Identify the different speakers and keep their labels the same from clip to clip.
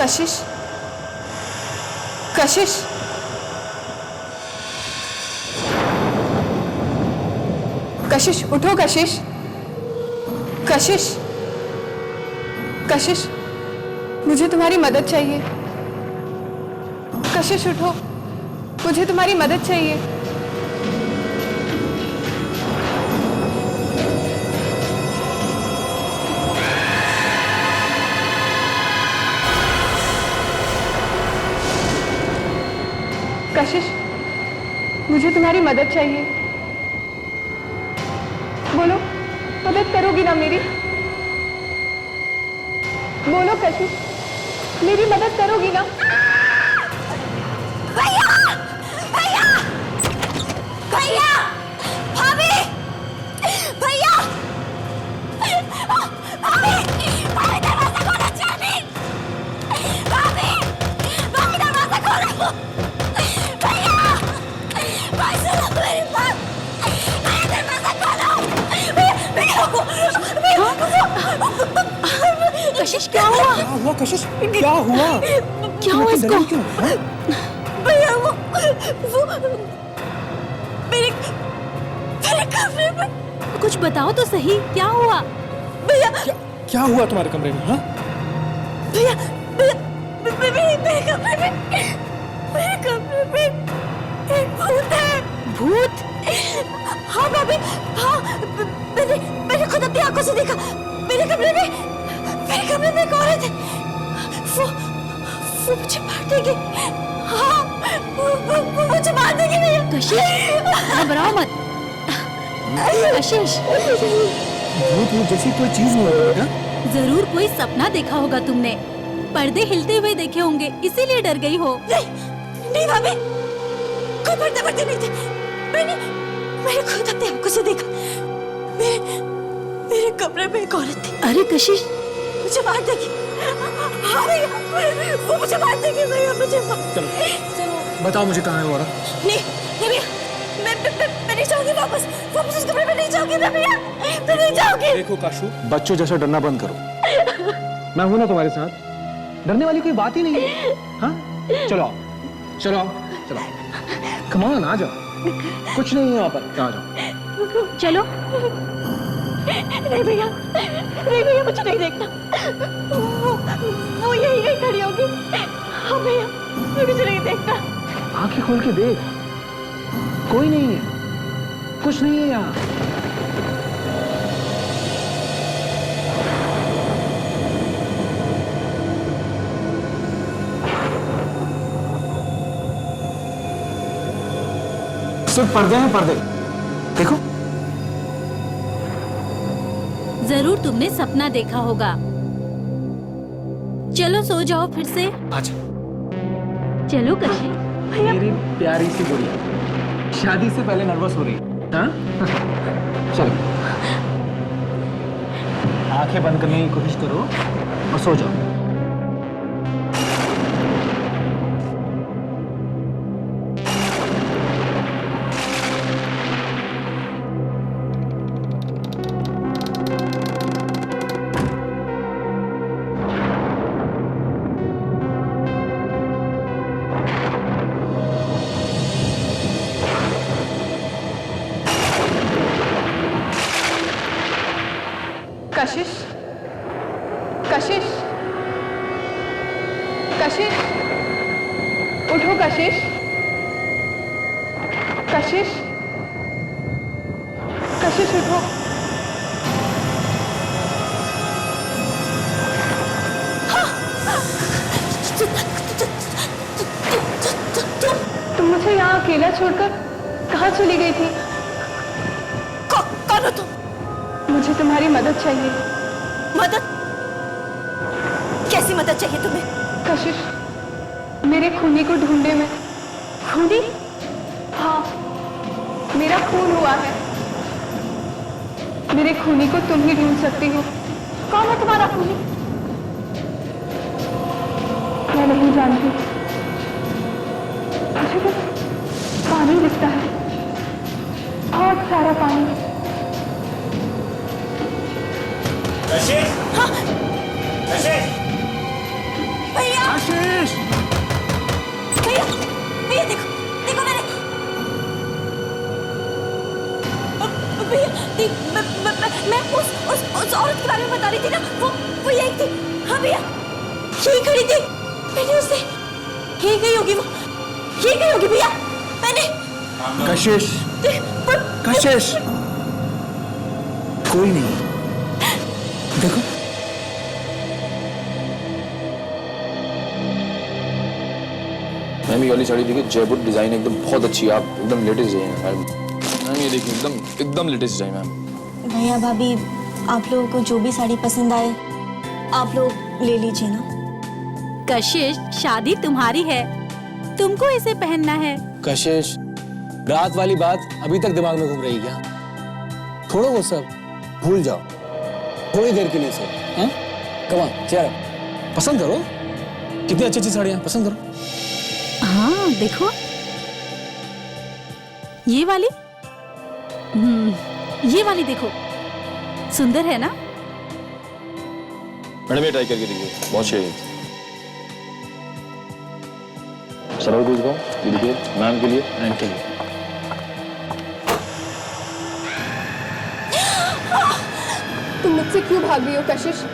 Speaker 1: कशिश, कशिश, कशिश उठो कशिश, कशिश, कशिश मुझे तुम्हारी मदद चाहिए। कशिश उठो, मुझे तुम्हारी मदद चाहिए। कशिश, मुझे तुम्हारी मदद चाहिए। बोलो, मदद करोगी ना मेरी? बोलो कशिश, मेरी मदद करोगी ना?
Speaker 2: भैया, भैया, भैया, भाभी, भैया, भाभी, भाभी दरवाजा खोलो चाबी, भाभी, भाभी दरवाजा खोलो, भैया, भाई सुनो मेरी बात, भैया दरवाजा खोलो, कशिश क्या हुआ?
Speaker 3: क्या हुआ कशिश? क्या हुआ?
Speaker 2: क्या हुआ इसको? भैया वो मेरे कमरे में। कुछ बताओ तो सही, क्या हुआ? भैया
Speaker 3: क्या हुआ तुम्हारे कमरे में? हाँ
Speaker 2: भैया, मेरे कमरे में एक भूत है। भूत? हाँ भाभी, हाँ मैंने खुद अपनी आंखों से देखा। मेरे कमरे में एक औरत है। वो मुझे मार देगी। हाँ, वो मुझे मार देगी भैया। कशिश, घबराओ मत। कशिश,
Speaker 3: भूत जैसी कोई चीज नहीं होगी ना?
Speaker 4: जरूर कोई सपना देखा होगा तुमने। पर्दे हिलते हुए देखे होंगे, इसीलिए डर गई हो।
Speaker 2: नहीं भाभी, कोई पर्दे नहीं थे। मैंने खुद अपनी आंखों से देखा। मेरे कमरे में एक औरत थी।
Speaker 4: अरे कशिश,
Speaker 2: मुझे मार देगी। हाँ भैया, वो मुझे मार देगी भैया, मुझे
Speaker 3: चलो बताओ मुझे कहाँ है वो औरत?
Speaker 2: नहीं भैया, मैं नहीं जाऊंगी वापस उस कमरे में नहीं जाऊंगी मैं भैया, मैं नहीं जाऊंगी।
Speaker 3: देखो काशू, बच्चों जैसा डरना बंद करो। मैं हूं ना तुम्हारे साथ, डरने वाली कोई बात ही नहीं है। हाँ चलो आओ, चलो आओ, चलो कम ऑन, आ जाओ, कुछ नहीं है यहाँ पर, आ जाओ।
Speaker 4: चलो।
Speaker 2: नहीं भैया, मुझे नहीं देखना। वो यही खड़ी होगी। हाँ भैया, मुझे नहीं देखना।
Speaker 3: आंखें खोल के देख, कोई नहीं है, कुछ नहीं है यहाँ। सिर्फ पर्दे हैं, पर्दे देखो।
Speaker 4: जरूर तुमने सपना देखा होगा। चलो सो जाओ फिर से।
Speaker 3: अच्छा
Speaker 4: चलो कशिश।
Speaker 3: मेरी प्यारी सी गुड़िया, शादी से पहले नर्वस हो रही है? हाँ? चलो आंखें बंद करने की कोशिश करो और सो जाओ।
Speaker 1: कशिश, कशिश, कशिश उठो कशिश, कशिश, कशिश उठो। तुम मुझे यहाँ अकेला छोड़कर कहाँ चली गई थी?
Speaker 2: कौन हो तुम?
Speaker 1: मुझे तुम्हारी मदद चाहिए।
Speaker 2: मदद? कैसी मदद चाहिए तुम्हें?
Speaker 1: कशिश, मेरे खूनी को ढूंढने में। खूनी? हाँ, मेरा खून हुआ है। मेरे खूनी को तुम ही ढूंढ सकती हो।
Speaker 2: कौन है तुम्हारा खूनी?
Speaker 1: मैं नहीं जानती, मुझे बस पानी दिखता है, बहुत सारा पानी।
Speaker 5: कशिश!
Speaker 2: हाँ?
Speaker 5: कशिश!
Speaker 2: भैया! नहीं, मैं उस औरत के बारे में बता रही थी ना, वो यही थी। हाँ भैया, यही खड़ी थी। मैंने उससे, यही गई होगी वो, यही गई होगी भैया। मैंने
Speaker 3: कशिश, कशिश, कोई नहीं। देखो
Speaker 5: मैम, ये वाली साड़ी देखिए, जयपुर डिजाइन एकदम बहुत अच्छी है। आप एकदम लेटेस्ट डिजाइन है मैम। ये देखिए एकदम लेटेस्ट डिजाइन मैम।
Speaker 2: भैया भाभी, आप लोगों को जो भी साड़ी पसंद आए आप लोग ले लीजिए ना।
Speaker 4: कशिश, शादी तुम्हारी है, तुमको इसे पहनना है।
Speaker 3: कशिश, रात वाली बात अभी तक दिमाग में घूम रही क्या? छोड़ो वो सब, भूल जाओ थोड़ी देर के लिए सब। हाँ, कम ऑन, चेयर अप, पसंद करो। कितनी अच्छी अच्छी साड़ियां, पसंद करो।
Speaker 4: हाँ देखो, ये वाली, ये वाली देखो, सुंदर है ना?
Speaker 5: मैडम ये ट्राई करके देखिए, बहुत सही है। सरल पूछ रहा हूँ, ये देखिए मैम के लिए एंड के लिए।
Speaker 1: तुम मुझसे क्यों भाग रही हो कशिश?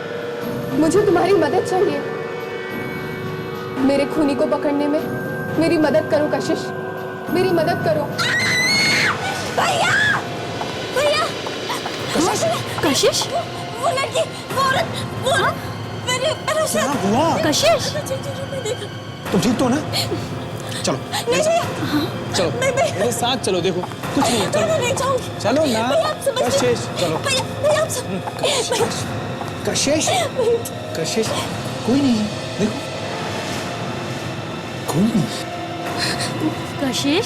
Speaker 1: मुझे तुम्हारी मदद चाहिए। मेरे खूनी को पकड़ने में मेरी मदद करो कशिश, मेरी मदद करो।
Speaker 2: भैया, भैया,
Speaker 4: कशिश,
Speaker 2: वो लड़की, वो औरत, वो मेरे
Speaker 4: कशिश,
Speaker 3: तुम ठीक तो ना? चलो
Speaker 2: नहीं भैया,
Speaker 3: चलो मेरे साथ चलो, देखो कुछ नहीं है, चलो
Speaker 2: नहीं जाऊंगी।
Speaker 3: चलो ना।
Speaker 2: भैया आप समझ
Speaker 3: कशिश, चलो।
Speaker 2: भैया, भैया आप समझ,
Speaker 3: कशिश, कशिश, कोई नहीं है, देखो कोई नहीं।
Speaker 4: कशिश,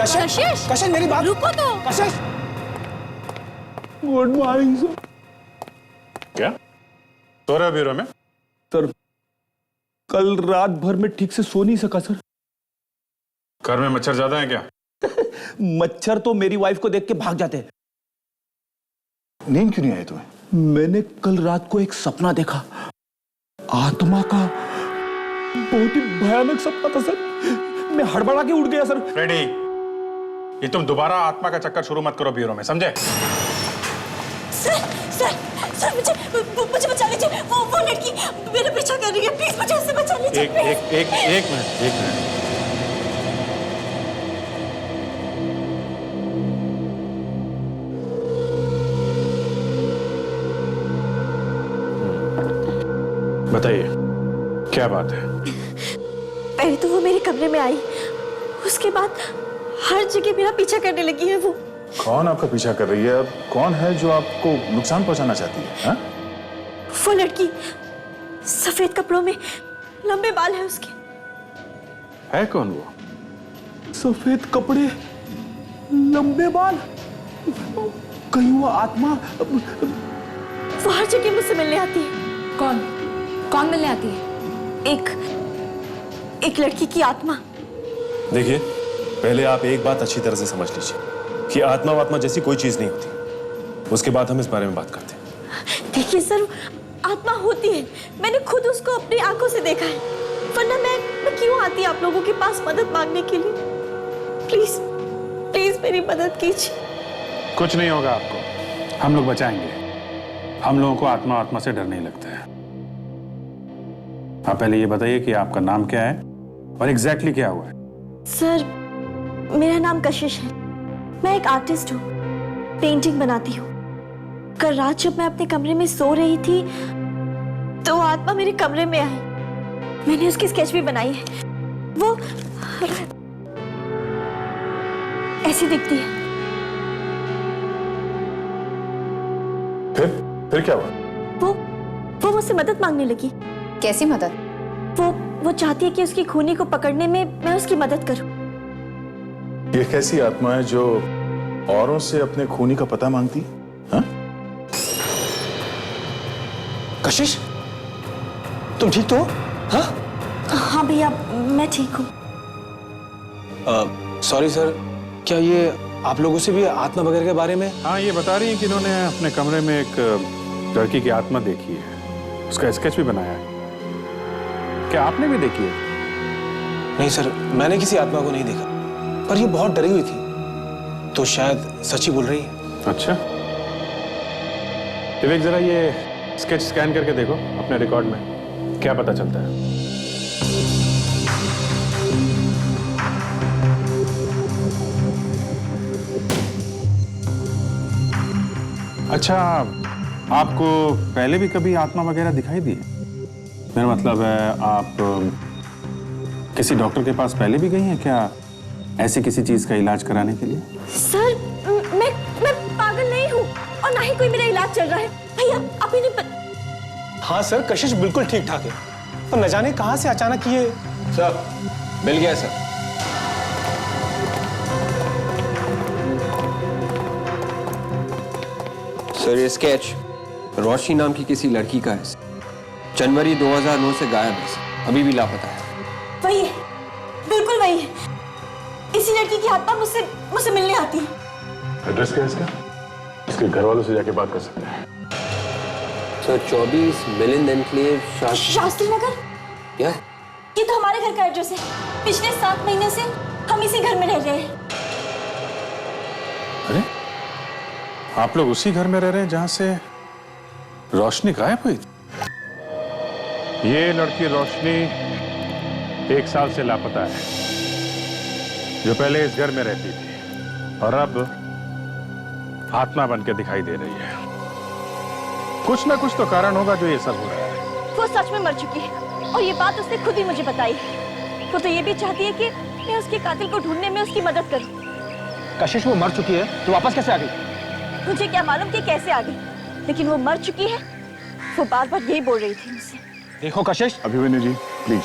Speaker 3: कशिश, कशिश मेरी बात
Speaker 4: रुको तो।
Speaker 3: कशिश, गुड मॉर्निंग सर।
Speaker 6: क्या सो रहे हो ब्यूरो में?
Speaker 3: सर कल रात भर में ठीक से सो नहीं सका सर।
Speaker 6: घर में मच्छर ज्यादा है क्या?
Speaker 3: मच्छर तो मेरी वाइफ को देख के भाग जाते हैं।
Speaker 6: नींद क्यों नहीं आई तुम्हें?
Speaker 3: मैंने कल रात को एक सपना देखा, आत्मा का, बहुत ही भयानक सपना था सर। मैं हड़बड़ा के उठ गया सर।
Speaker 6: फ्रेडी, ये तुम दोबारा आत्मा का चक्कर शुरू मत करो ब्यूरो में, समझे?
Speaker 2: सर मुझे बचा लीजिए। वो लड़की मेरा पीछा कर रही है, प्लीज मुझे उससे बचा लीजिए।
Speaker 6: एक मिनट। बताइए क्या बात है?
Speaker 2: पहले तो वो मेरे कमरे में आई, उसके बाद हर जगह मेरा पीछा करने लगी है। वो
Speaker 6: कौन आपका पीछा कर रही है? अब कौन है जो आपको नुकसान पहुंचाना चाहती है? हा?
Speaker 2: वो लड़की, सफेद कपड़ों में, लंबे बाल है उसके।
Speaker 6: है कौन वो?
Speaker 3: सफेद कपड़े, लंबे बाल, कहीं वो आत्मा?
Speaker 2: वो हर जगह मुझसे मिलने आती है।
Speaker 1: कौन मिलने आती है?
Speaker 2: एक लड़की की आत्मा।
Speaker 7: देखिए, पहले आप एक बात अच्छी तरह से समझ लीजिए कि आत्मा वात्मा जैसी कोई चीज नहीं होती। उसके बाद हम इस बारे में बात करते हैं।
Speaker 2: देखिए सर, आत्मा होती है, मैंने खुद उसको अपनी आंखों से देखा है, वरना मैं क्यों आती आप लोगों के पास मदद मांगने के लिए? प्लीज प्लीज मेरी मदद कीजिए।
Speaker 6: कुछ नहीं होगा आपको, हम लोग बचाएंगे। हम लोगों को आत्मा से डर नहीं लगता है। आप पहले ये बताइए कि आपका नाम क्या है और एग्जैक्टली क्या हुआ है?
Speaker 2: सर, मेरा नाम कशिश है, मैं एक आर्टिस्ट हूँ, पेंटिंग बनाती हूँ। कल रात जब मैं अपने कमरे में सो रही थी तो आत्मा मेरे कमरे में आई। मैंने उसकी स्केच भी बनाई है। वो ऐसी दिखती है।
Speaker 6: फिर क्या हुआ?
Speaker 2: वो मुझसे मदद मांगने लगी।
Speaker 1: कैसी मदद?
Speaker 2: वो चाहती है कि उसकी खूनी को पकड़ने में मैं उसकी मदद करूं।
Speaker 6: ये कैसी आत्मा है जो औरों से अपने खूनी का पता मांगती? हाँ?
Speaker 3: कशिश, तुम ठीक तो हो? हाँ?
Speaker 2: हाँ भैया, मैं ठीक हूँ।
Speaker 3: सॉरी सर, क्या ये आप लोगों से भी आत्मा वगैरह के बारे में?
Speaker 6: हाँ, ये बता रही है कि इन्होंने अपने कमरे में एक लड़की की आत्मा देखी है, उसका स्केच भी बनाया है। क्या आपने भी देखी है?
Speaker 3: नहीं सर, मैंने किसी आत्मा को नहीं देखा, पर ये बहुत डरी हुई थी। तो शायद सच ही बोल रही है।
Speaker 6: अच्छा, विवेक जरा ये स्केच स्कैन करके देखो अपने रिकॉर्ड में, क्या पता चलता है। अच्छा, आपको पहले भी कभी आत्मा वगैरह दिखाई दी? मेरा मतलब है आप किसी डॉक्टर के पास पहले भी गई हैं क्या, ऐसी किसी चीज का इलाज कराने के लिए?
Speaker 2: सर मैं पागल नहीं हूँ और ना ही कोई मेरा इलाज चल रहा है। भैया आप इन्हें
Speaker 3: हाँ सर, कशिश बिल्कुल ठीक ठाक है, तो न जाने कहां से अचानक ये।
Speaker 5: सर मिल गया सर।
Speaker 8: सर ये स्केच रोशनी नाम की किसी लड़की का है। जनवरी 2009 से गायब है सर, अभी भी लापता है।
Speaker 2: वही है, बिल्कुल वही है। इसी लड़की की आत्मा मुझसे मिलने आती है।
Speaker 6: एड्रेस क्या है इसका? इसके घर वालों से जाके बात कर सकते हैं।
Speaker 8: Sir 24 Milind enclave
Speaker 2: Shastri Nagar.
Speaker 8: क्या?
Speaker 2: ये तो हमारे घर का एड्रेस है। पिछले 7 महीने से हम इसी घर में रह रहे हैं।
Speaker 6: अरे, आप लोग उसी घर में रह रहे हैं जहां से रोशनी गायब हुई थी? ये लड़की रोशनी 1 साल से लापता है, जो पहले इस घर में रहती थी और अब आत्मा बन के दिखाई दे रही है। कुछ ना कुछ तो कारण होगा जो ये सब हो रहा है।
Speaker 2: वो सच में मर चुकी है और ये बात उसने खुद ही मुझे बताई। वो तो ये भी चाहती है कि मैं उसके कातिल को ढूंढने में उसकी मदद करूं।
Speaker 3: कशिश वो मर चुकी है तो वापस कैसे आ गई?
Speaker 2: मुझे क्या मालूम कि कैसे आ गई, लेकिन वो मर चुकी है। वो बार बार यही बोल रही थी मुझसे।
Speaker 3: देखो कशिश,
Speaker 6: अभिमन्यु जी प्लीज,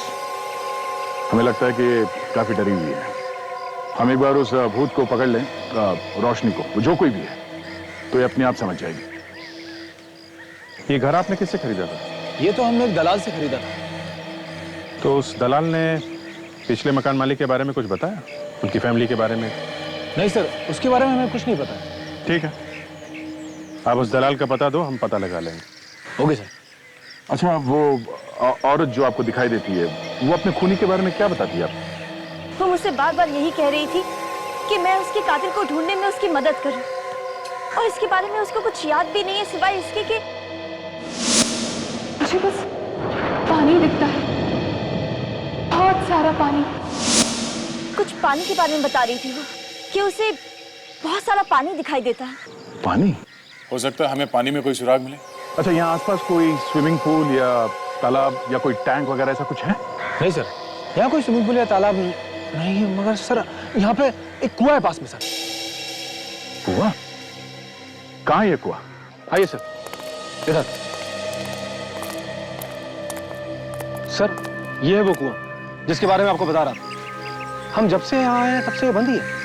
Speaker 6: हमें लगता है कि ये काफी डरी हुई है। हम एक बार उस भूत को पकड़ लें, रोशनी को, वो जो कोई भी है, तो ये अपने आप समझ जाएगी। ये घर आपने किससे खरीदा था?
Speaker 3: ये तो हमने एक दलाल से खरीदा था।
Speaker 6: तो उस दलाल ने पिछले मकान मालिक के बारे में कुछ बताया, उनकी फैमिली के बारे में?
Speaker 3: नहीं सर, उसके बारे में हमें कुछ नहीं पता।
Speaker 6: ठीक है, आप उस दलाल का पता दो, हम पता लगा लेंगे।
Speaker 3: Okay sir.
Speaker 6: अच्छा, वो औरत जो आपको दिखाई देती है, वो अपने खूनी के बारे में क्या बताती है आपको?
Speaker 2: वो मुझसे बार बार यही कह रही थी कि मैं उसके कातिल को ढूंढने में उसकी मदद करूं, और इसके बारे में उसको कुछ याद भी नहीं है सिवाय इसके कि
Speaker 1: मुझे बस पानी दिखता है, बहुत सारा पानी।
Speaker 2: कुछ पानी के बारे में बता रही थी वो, कि उसे बहुत सारा पानी दिखाई देता है।
Speaker 6: पानी?
Speaker 7: हो सकता है हमें पानी में कोई सुराग मिले।
Speaker 6: अच्छा, यहाँ आसपास कोई स्विमिंग पूल या तालाब या कोई टैंक वगैरह ऐसा कुछ है?
Speaker 3: नहीं सर, यहाँ कोई स्विमिंग पूल या तालाब नहीं है, मगर सर यहाँ पे एक कुआं है पास में। सर
Speaker 6: कुआं? कहाँ है ये कुआं?
Speaker 3: आइए सर, इधर। सर ये है वो कुआं जिसके बारे में आपको बता रहा था। हम जब से यहाँ आए हैं तब से ये बंद ही है।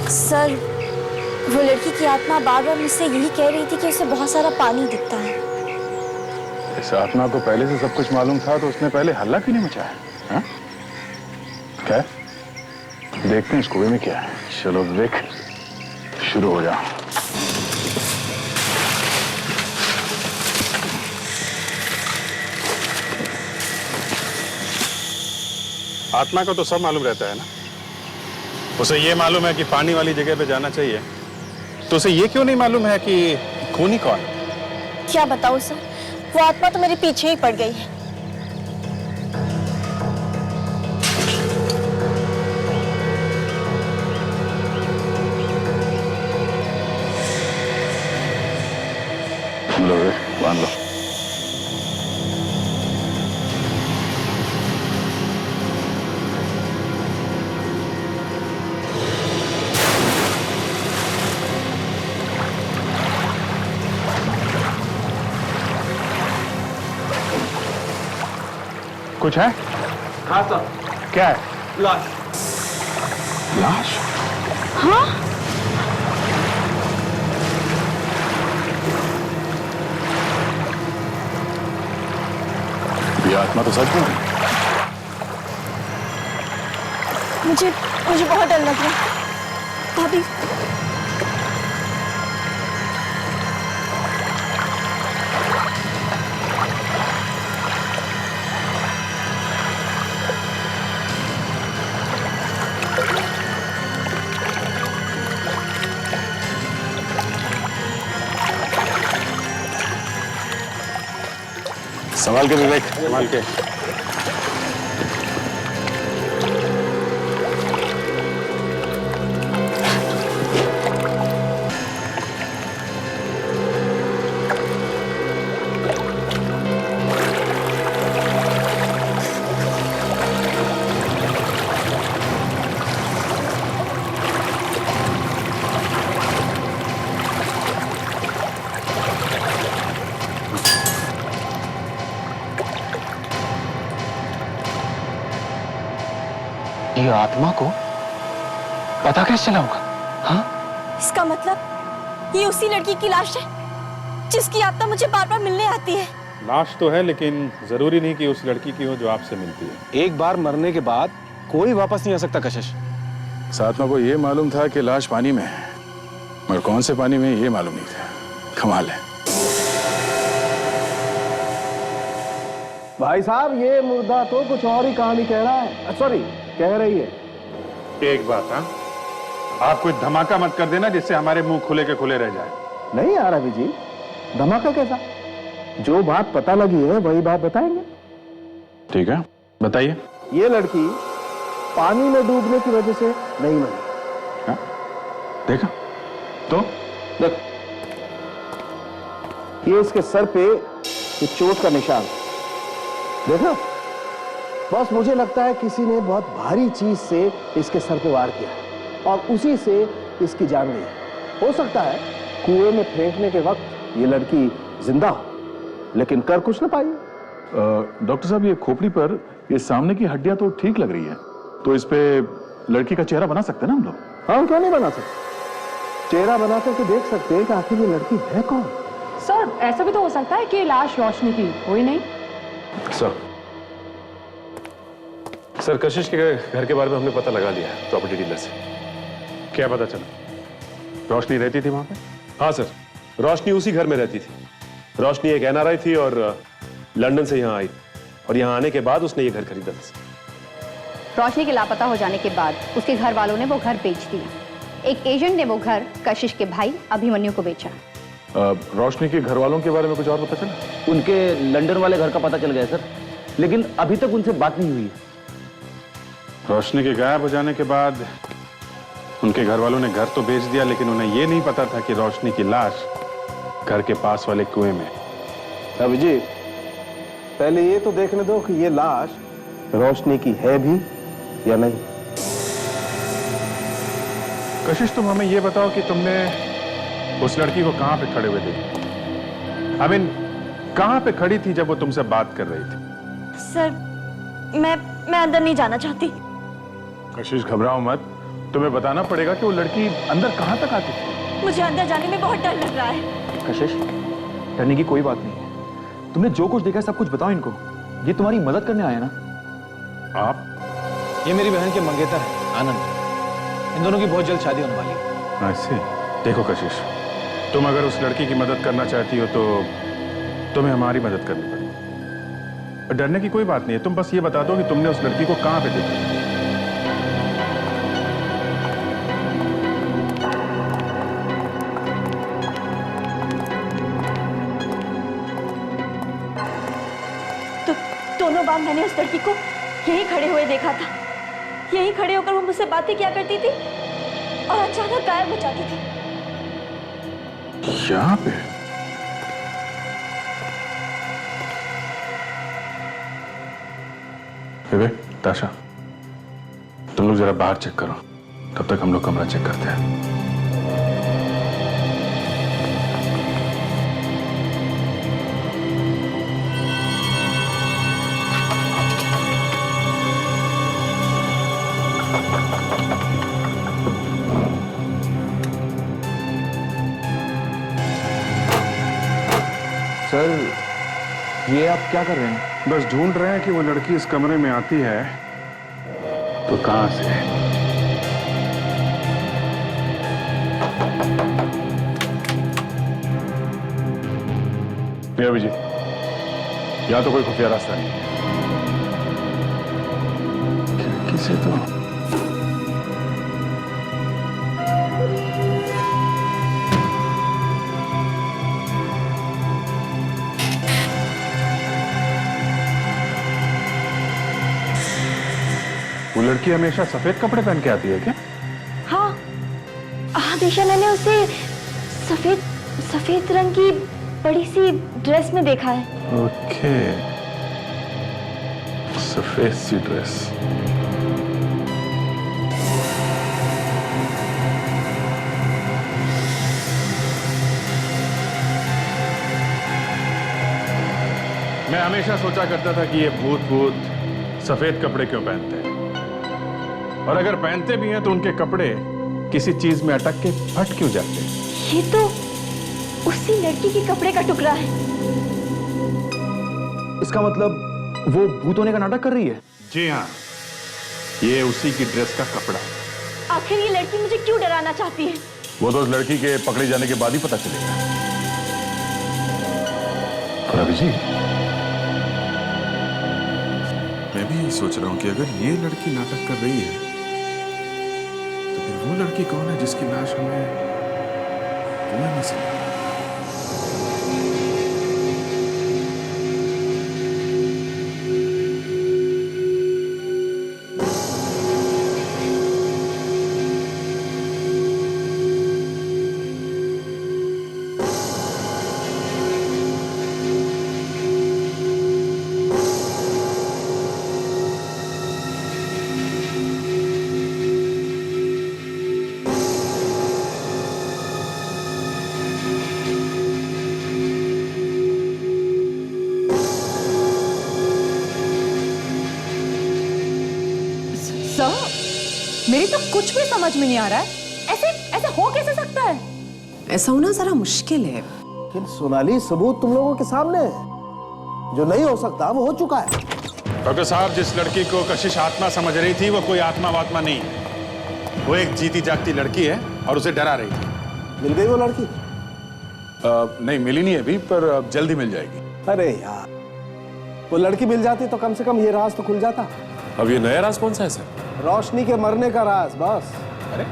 Speaker 2: सर, वो लड़की की आत्मा बार बार मुझसे यही कह रही थी कि उसे बहुत सारा पानी दिखता है।
Speaker 6: इस आत्मा को पहले से सब कुछ मालूम था, तो उसने पहले हल्ला क्यों नहीं मचाया? हाँ? क्या? देखते हैं इस कुएं में क्या है। चलो देख, शुरू हो जाओ। आत्मा को तो सब मालूम रहता है ना। उसे ये मालूम है कि पानी वाली जगह पे जाना चाहिए, तो उसे ये क्यों नहीं मालूम है कि खूनी कौन है?
Speaker 2: क्या बताऊं सर, वो आत्मा तो मेरे पीछे ही पड़ गई है।
Speaker 6: लो रे, बांध लो। कुछ है?
Speaker 3: हाँ सर।
Speaker 6: क्या है?
Speaker 3: लाश।
Speaker 6: लाश?
Speaker 2: हाँ?
Speaker 6: ये आत्मा तो सच में।
Speaker 2: मुझे बहुत डर लग रहा है। भाभी,
Speaker 6: संभाल के विवेक, संभाल के।
Speaker 3: ये आत्मा को पता कैसे चला होगा? हाँ?
Speaker 2: इसका मतलब ये उसी लड़की की लाश है जिसकी आत्मा मुझे बार बार मिलने आती है।
Speaker 6: लाश तो है, लेकिन जरूरी नहीं कि उस लड़की की हो जो आपसे मिलती है।
Speaker 3: एक बार मरने के बाद कोई वापस नहीं आ सकता कशिश।
Speaker 6: सातमा को ये मालूम था कि लाश पानी में है, मगर कौन से पानी में ये मालूम नहीं था। कमाल है।
Speaker 9: भाई साहब, ये मुर्दा तो कुछ और ही कहानी कह रहा है, सॉरी कह रही है।
Speaker 6: एक बात, हाँ, आप कोई धमाका मत कर देना जिससे हमारे मुंह खुले के खुले रह जाए।
Speaker 9: नहीं यार अभी जी, धमाका कैसा? जो बात पता लगी है वही बात बताएंगे।
Speaker 6: ठीक है, बताइए।
Speaker 9: ये लड़की पानी में डूबने की वजह से नहीं मरी।
Speaker 6: हाँ? देखा तो
Speaker 9: देख, ये इसके सर पे ये चोट का निशान देखा। बस मुझे लगता है किसी ने बहुत भारी चीज से इसके सर पे वार किया और उसी से इसकी जान गई। हो सकता है कुएं में फेंकने के वक्त ये लड़की जिंदा हो, लेकिन कर कुछ ना पाई।
Speaker 6: डॉक्टर साहब, ये खोपड़ी पर ये सामने की हड्डियां तो ठीक लग रही है, तो इस पे लड़की का चेहरा बना सकते हैं ना हम लोग?
Speaker 9: हाँ, क्यों नहीं बना सकते? चेहरा बना करके देख सकते हैं कि आखिर ये लड़की है कौन।
Speaker 1: सर, ऐसा भी तो हो सकता है कि लाश रोशनी की हो ही नहीं।
Speaker 7: सर, कशिश के घर के बारे में हमने पता लगा लिया प्रॉपर्टी डीलर से।
Speaker 6: क्या पता चला? रोशनी रहती थी वहां पे?
Speaker 7: हाँ सर, रोशनी उसी घर में रहती थी। रोशनी एक एनआरआई थी और लंदन से यहाँ आई, और यहाँ आने के बाद उसने ये घर खरीदा था।
Speaker 10: रोशनी के लापता हो जाने के बाद उसके घर वालों ने वो घर बेच दिया। एक एजेंट ने वो घर कशिश के भाई अभिमन्यु को बेचा।
Speaker 6: रोशनी के घर वालों के बारे में कुछ और पता चला?
Speaker 11: उनके लंदन वाले घर का पता चल गया सर, लेकिन अभी तक उनसे बात नहीं हुई।
Speaker 6: रोशनी के गायब हो जाने के बाद उनके घर वालों ने घर तो बेच दिया, लेकिन उन्हें यह नहीं पता था कि रोशनी की लाश घर के पास वाले कुएं में।
Speaker 9: अभी जी, पहले ये तो देखने दो कि ये लाश रोशनी की है भी या नहीं।
Speaker 6: कशिश, तुम हमें यह बताओ कि तुमने उस लड़की को कहां पे खड़े हुए देखा? आई मीन, कहां पे खड़ी थी जब वो तुमसे बात कर रही थी?
Speaker 2: सर, मैं अंदर नहीं जाना चाहती।
Speaker 6: कशिश, घबराओ मत, तुम्हें बताना पड़ेगा कि वो लड़की अंदर कहां तक आती थी।
Speaker 2: मुझे अंदर जाने में बहुत डर लग रहा है।
Speaker 11: कशिश, डरने की कोई बात नहीं है। तुमने जो कुछ देखा सब कुछ बताओ इनको, ये तुम्हारी मदद करने आया ना।
Speaker 6: आप?
Speaker 3: ये मेरी बहन के मंगेतर है आनंद। इन दोनों की बहुत जल्द शादी होने वाली है।
Speaker 6: ऐसे देखो कशिश, तुम अगर उस लड़की की मदद करना चाहती हो तो तुम्हें हमारी मदद करनी पड़ेगी। डरने की कोई बात नहीं है, तुम बस ये बता दो कि तुमने उस लड़की को कहां पे देखा।
Speaker 2: तो दोनों बार मैंने उस लड़की को यहीं खड़े हुए देखा था। यहीं खड़े होकर वो मुझसे बातें किया करती थी और अचानक गायब हो जाती थी।
Speaker 6: यहाँ पे? विवेक, ताशा, तुम लोग जरा बाहर चेक करो, तब तक हम लोग कमरा चेक करते हैं।
Speaker 11: सर, ये आप क्या कर रहे हैं?
Speaker 6: बस ढूंढ रहे हैं कि वो लड़की इस कमरे में आती है तो कहां से। ये अभिजीत, यहां तो कोई खुफिया रास्ता नहीं है। खिड़की से तो लड़की हमेशा सफेद कपड़े पहन के आती है क्या?
Speaker 2: हाँ, हमेशा मैंने उसे सफेद सफेद रंग की बड़ी सी ड्रेस में देखा है।
Speaker 6: ओके, सफेद सी ड्रेस। मैं हमेशा सोचा करता था कि ये भूत सफेद कपड़े क्यों पहनते हैं, और अगर पहनते भी हैं तो उनके कपड़े किसी चीज में अटक के फट क्यों जाते हैं।
Speaker 2: ये तो उसी लड़की के कपड़े का टुकड़ा है।
Speaker 11: इसका मतलब वो भूत होने का नाटक कर रही है?
Speaker 6: जी हाँ, ये उसी की ड्रेस का कपड़ा।
Speaker 2: आखिर ये लड़की मुझे क्यों डराना चाहती है?
Speaker 6: वो तो उस लड़की के पकड़े जाने के बाद ही पता चलेगा। और अभिजीत, मैं भी यही सोच रहा हूं कि अगर ये लड़की नाटक कर रही है तो फिर वो लड़की कौन है जिसकी लाश हमें कुएं में से मिली?
Speaker 1: मेरी तो कुछ भी समझ में नहीं आ रहा है। ऐसे ऐसे हो कैसे सकता है? ऐसा होना जरा मुश्किल है।
Speaker 9: लेकिन सोनाली, सबूत तुम लोगों के सामने है। जो नहीं हो सकता वो हो चुका है।
Speaker 6: डॉक्टर साहब, जिस लड़की को कशिश आत्मा समझ रही थी वो कोई आत्मा वात्मा नहीं है। वो एक जीती जागती लड़की है और उसे डरा रही थी।
Speaker 9: मिल गई वो लड़की?
Speaker 6: नहीं मिली नहीं अभी, पर जल्दी मिल जाएगी।
Speaker 9: अरे यार, वो लड़की मिल जाती तो कम से कम ये राज तो खुल जाता।
Speaker 7: अब ये नया राज कौन सा है सर?
Speaker 9: रोशनी के मरने का राज बॉस।
Speaker 6: अरे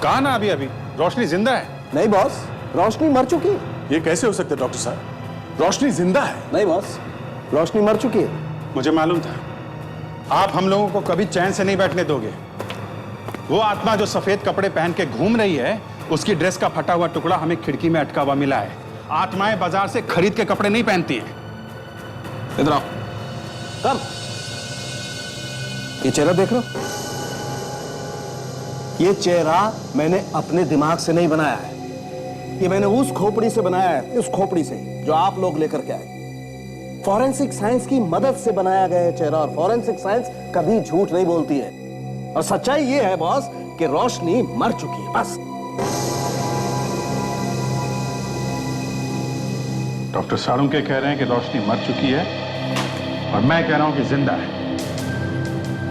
Speaker 6: कहा ना अभी रोशनी जिंदा है।
Speaker 9: नहीं बॉस, रोशनी मर चुकी है।
Speaker 6: ये कैसे हो सकता है डॉक्टर साहब? रोशनी जिंदा है।
Speaker 9: नहीं बॉस, रोशनी मर चुकी है।
Speaker 6: मुझे मालूम था आप हम लोगों को कभी चैन से नहीं बैठने दोगे। वो आत्मा जो सफेद कपड़े पहन के घूम रही है, उसकी ड्रेस का फटा हुआ टुकड़ा हमें खिड़की में अटका हुआ मिला है। आत्माएं बाजार से खरीद के कपड़े नहीं पहनती हैं। इधर आओ।
Speaker 9: कब? ये चेहरा देख लो। ये चेहरा मैंने अपने दिमाग से नहीं बनाया है। ये मैंने उस खोपड़ी से बनाया है, उस खोपड़ी से जो आप लोग लेकर के आए। फॉरेंसिक साइंस की मदद से बनाया गया है चेहरा, और फॉरेंसिक साइंस कभी झूठ नहीं बोलती है। और सच्चाई ये है बॉस कि रोशनी मर चुकी है, बस।
Speaker 6: डॉक्टर साळुंके कह रहे हैं कि रोशनी मर चुकी है, और मैं कह रहा हूं कि जिंदा है।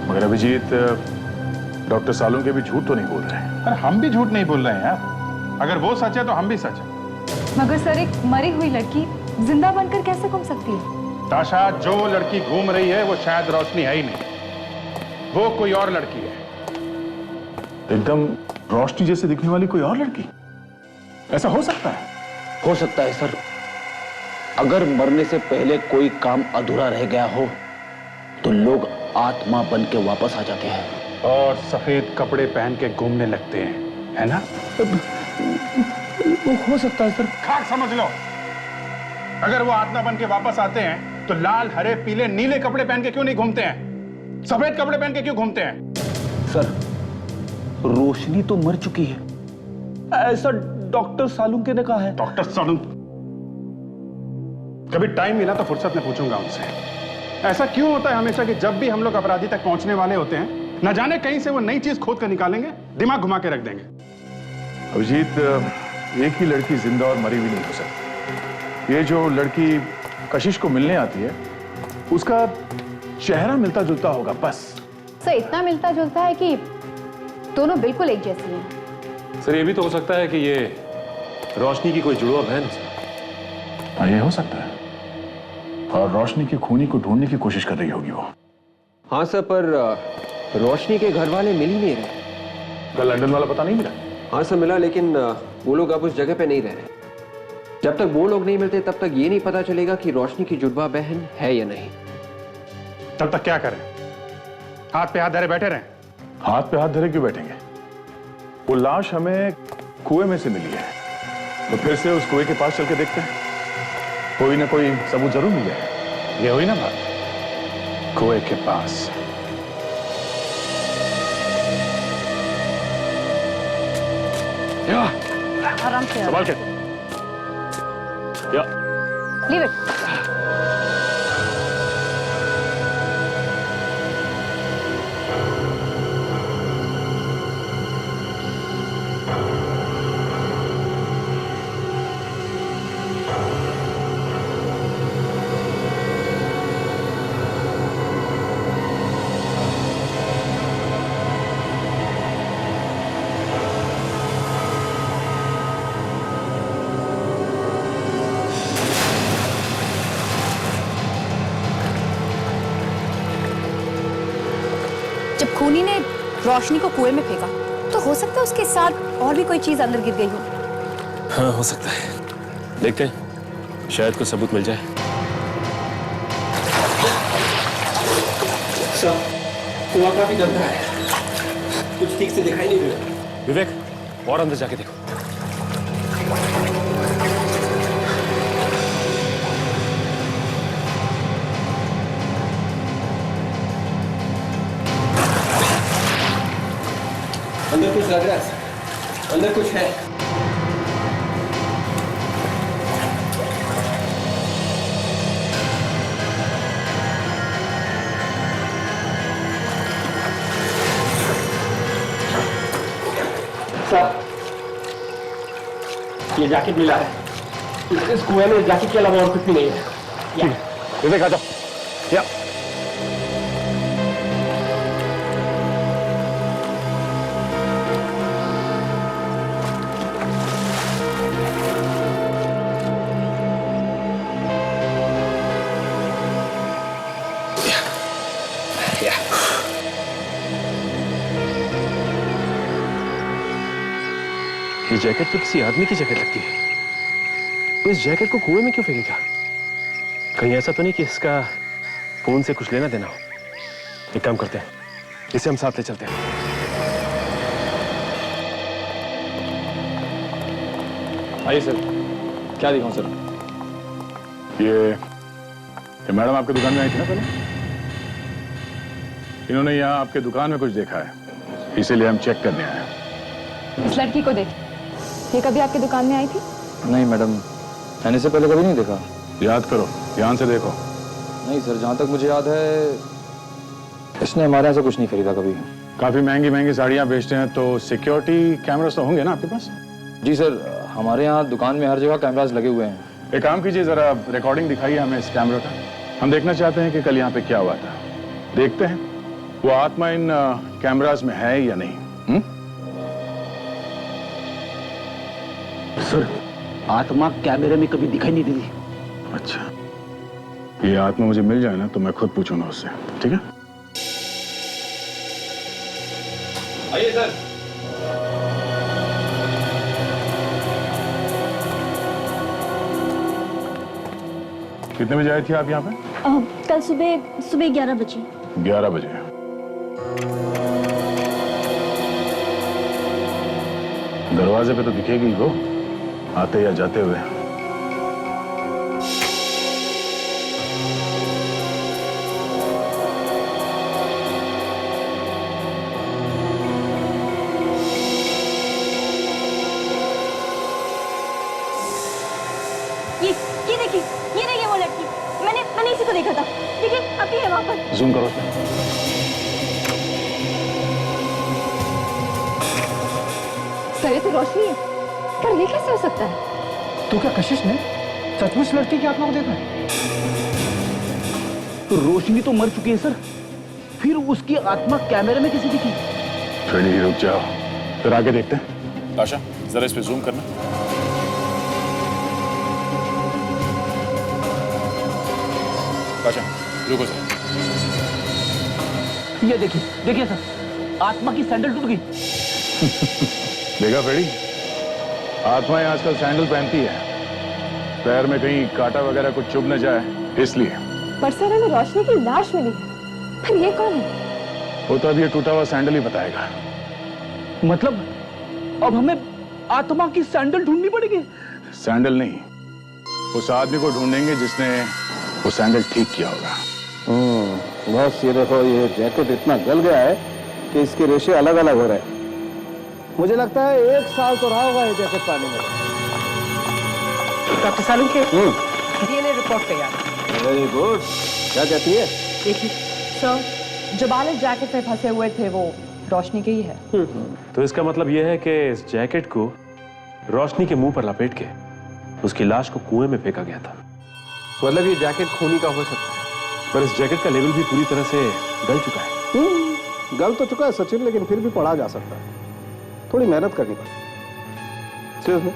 Speaker 6: मगर अभिजीत, डॉक्टर साळुंके भी झूठ तो नहीं बोल रहे हैं। अरे हम भी झूठ नहीं बोल रहे हैं यार। अगर वो सच है तो हम भी सच है।
Speaker 1: मगर सर, एक मरी हुई लड़की जिंदा बनकर कैसे घूम सकती है?
Speaker 6: ताशा, जो लड़की घूम रही है वो शायद रोशनी है ही नहीं, वो कोई और लड़की है। एकदम रोशनी जैसे दिखने वाली कोई और लड़की? ऐसा हो सकता है?
Speaker 12: हो सकता है सर। अगर मरने से पहले कोई काम अधूरा रह गया हो तो लोग आत्मा बन के वापस आ जाते हैं
Speaker 6: और सफेद कपड़े पहन के घूमने लगते हैं, है ना?
Speaker 9: हो सकता है सर।
Speaker 6: खाक समझ लो। अगर वो आत्मा बन के वापस आते हैं तो लाल, हरे, पीले, नीले कपड़े पहन के क्यों नहीं घूमते हैं? सफेद कपड़े पहन के क्यों घूमते हैं?
Speaker 12: सर, रोशनी तो मर चुकी है, ऐसा डॉक्टर साळुंके ने कहा है।
Speaker 6: डॉक्टर साळुंके? कभी टाइम मिला तो फुर्सत में पूछूंगा उनसे। ऐसा क्यों होता है हमेशा कि जब भी हम लोग अपराधी तक पहुंचने वाले होते हैं, न जाने कहीं से वो नई चीज खोद कर निकालेंगे, दिमाग घुमा के रख देंगे। अभिजीत, एक ही लड़की जिंदा और मरी भी नहीं हो सकती। ये जो लड़की कशिश को मिलने आती है, उसका चेहरा मिलता जुलता होगा बस।
Speaker 10: सर, इतना मिलता जुलता है कि दोनों बिल्कुल एक जैसी हैं।
Speaker 7: सर, ये भी तो हो सकता है कि ये रोशनी की कोई जुड़वा बहन है।
Speaker 6: हाँ, ये हो सकता है। और रोशनी की खूनी को ढूंढने की कोशिश कर रही होगी वो।
Speaker 8: हाँ सर, पर रोशनी के घर वाले मिल ही नहीं रहे।
Speaker 6: कल लंदन वाला पता नहीं मिला?
Speaker 8: हाँ सर, मिला, लेकिन वो लोग अब उस जगह पे नहीं रह रहे। जब तक वो लोग नहीं मिलते तब तक ये नहीं पता चलेगा कि रोशनी की जुड़वा बहन है या नहीं।
Speaker 6: तब तक क्या करें? हाथ पे हाथ धरे बैठे रहे। हाथ पे हाथ धरे क्यों बैठेंगे? वो लाश हमें कुएं में से मिली है, तो फिर से उस कुएं के पास चल के देखते हैं, कोई ना कोई सबूत जरूर मिल जाएगा। ये हुई ना बात, कुएं के पास।
Speaker 10: आराम से
Speaker 6: संभाल के। या
Speaker 10: लीव इट। जब खूनी ने रोशनी को कुएं में फेंका तो हो सकता है उसके साथ और भी कोई चीज अंदर गिर गई हो।
Speaker 7: हाँ, हो सकता है। देखते हैं, शायद कुछ सबूत मिल जाए।
Speaker 8: कुआं काफी गंदा है, कुछ ठीक से दिखाई नहीं दे रहा।
Speaker 7: विवेक, और अंदर जाके देखो।
Speaker 8: अंदर कुछ लग रहा है, अंदर कुछ है।
Speaker 12: सर, ये जैकेट मिला है। इस कुएं में जैकेट के अलावा और कुछ भी नहीं है।
Speaker 7: विवेक, आ जाओ। या ये जैकेट तो किसी आदमी की जैकेट लगती है। तो इस जैकेट को कुएं में क्यों फेंकेगा? कहीं ऐसा तो नहीं कि इसका फोन से कुछ लेना देना हो? एक काम करते हैं, इसे हम साथ ले चलते हैं।
Speaker 5: आइए सर, क्या दिखाऊं सर?
Speaker 6: ये मैडम आपके दुकान में आई थी ना पहले? इन्होंने यहाँ आपके दुकान में कुछ देखा है, इसीलिए हम चेक करने आए हैं।
Speaker 1: इस लड़की को देख, ये कभी आपकी दुकान में आई थी?
Speaker 5: नहीं मैडम, मैंने इसे पहले कभी नहीं देखा।
Speaker 6: याद करो, ध्यान से देखो।
Speaker 5: नहीं सर, जहाँ तक मुझे याद है इसने हमारे यहाँ से कुछ नहीं खरीदा कभी।
Speaker 6: काफी महंगी महंगी साड़ियाँ बेचते हैं, तो सिक्योरिटी कैमरास तो होंगे ना आपके पास?
Speaker 5: जी सर, हमारे यहाँ दुकान में हर जगह कैमरास लगे हुए हैं।
Speaker 6: एक काम कीजिए, जरा रिकॉर्डिंग दिखाइए हमें इस कैमरा का। हम देखना चाहते हैं कि कल यहाँ पे क्या हुआ था। देखते हैं वो आत्मा इन कैमरास में है या नहीं।
Speaker 12: सर, आत्मा कैमरे में कभी दिखाई नहीं देती।
Speaker 6: अच्छा, ये आत्मा मुझे मिल जाए ना तो मैं खुद पूछूंगा उससे, ठीक है?
Speaker 5: आइए सर।
Speaker 6: कितने बजे आई थी आप यहाँ पे?
Speaker 2: कल सुबह 11 बजे।
Speaker 6: 11 बजे। दरवाजे पे तो दिखेगी वो, आते या जाते हुए।
Speaker 2: ये देखिए वो लड़की। मैंने इसी को देखा था। देखिए, अभी है वहां पर।
Speaker 6: जूम करो उसमें।
Speaker 1: सर, ये तो रोशनी है। पर ये कैसे हो सकता है?
Speaker 9: तो क्या कशिश ने सचमुच लड़की की आत्मा को देखा है? तो रोशनी तो मर चुकी है सर, फिर उसकी आत्मा कैमरे में कैसे दिखी?
Speaker 6: फ्रेडी, रुक जाओ, फिर आगे देखते हैं।
Speaker 7: आशा, जरा इस पे जूम करना। आशा, रुको सर।
Speaker 12: ये देखिए सर, आत्मा की सैंडल टूट गई।
Speaker 6: देखा फ्रेडी, आत्माएं आजकल सैंडल पहनती है, पैर में कहीं कांटा वगैरह कुछ चुभ न जाए इसलिए।
Speaker 1: पर सर, हमें रोशनी की लाश मिली, पर ये कौन है?
Speaker 6: वो तो अब ये टूटा हुआ सैंडल ही बताएगा।
Speaker 12: मतलब अब हमें आत्मा की सैंडल ढूंढनी पड़ेगी?
Speaker 6: सैंडल नहीं, उस आदमी को ढूंढेंगे जिसने वो सैंडल ठीक किया होगा।
Speaker 9: बस ये देखो, ये जैकेट इतना गल गया है कि इसके रेशे अलग अलग हो रहे हैं। मुझे लगता है 1 साल तो रहा होगा ये जैकेट पानी में।
Speaker 13: डॉक्टर सालुंखे, डीएनए रिपोर्ट तैयार।
Speaker 9: Very good. क्या कहती है?
Speaker 13: देखिए सर, जो बाल इस जैकेट में फंसे हुए थे वो रोशनी के ही है।
Speaker 7: तो इसका मतलब यह है कि इस जैकेट को रोशनी के मुंह पर लपेट के उसकी लाश को कुएं में फेंका गया था।
Speaker 8: मतलब ये जैकेट खूनी का हो सकता है।
Speaker 7: पर इस जैकेट का लेवल भी पूरी तरह से गल चुका है।
Speaker 9: गल तो चुका है सचिन, लेकिन फिर भी पढ़ा जा सकता है। थोड़ी मेहनत करनी पड़ेगी। Excuse me?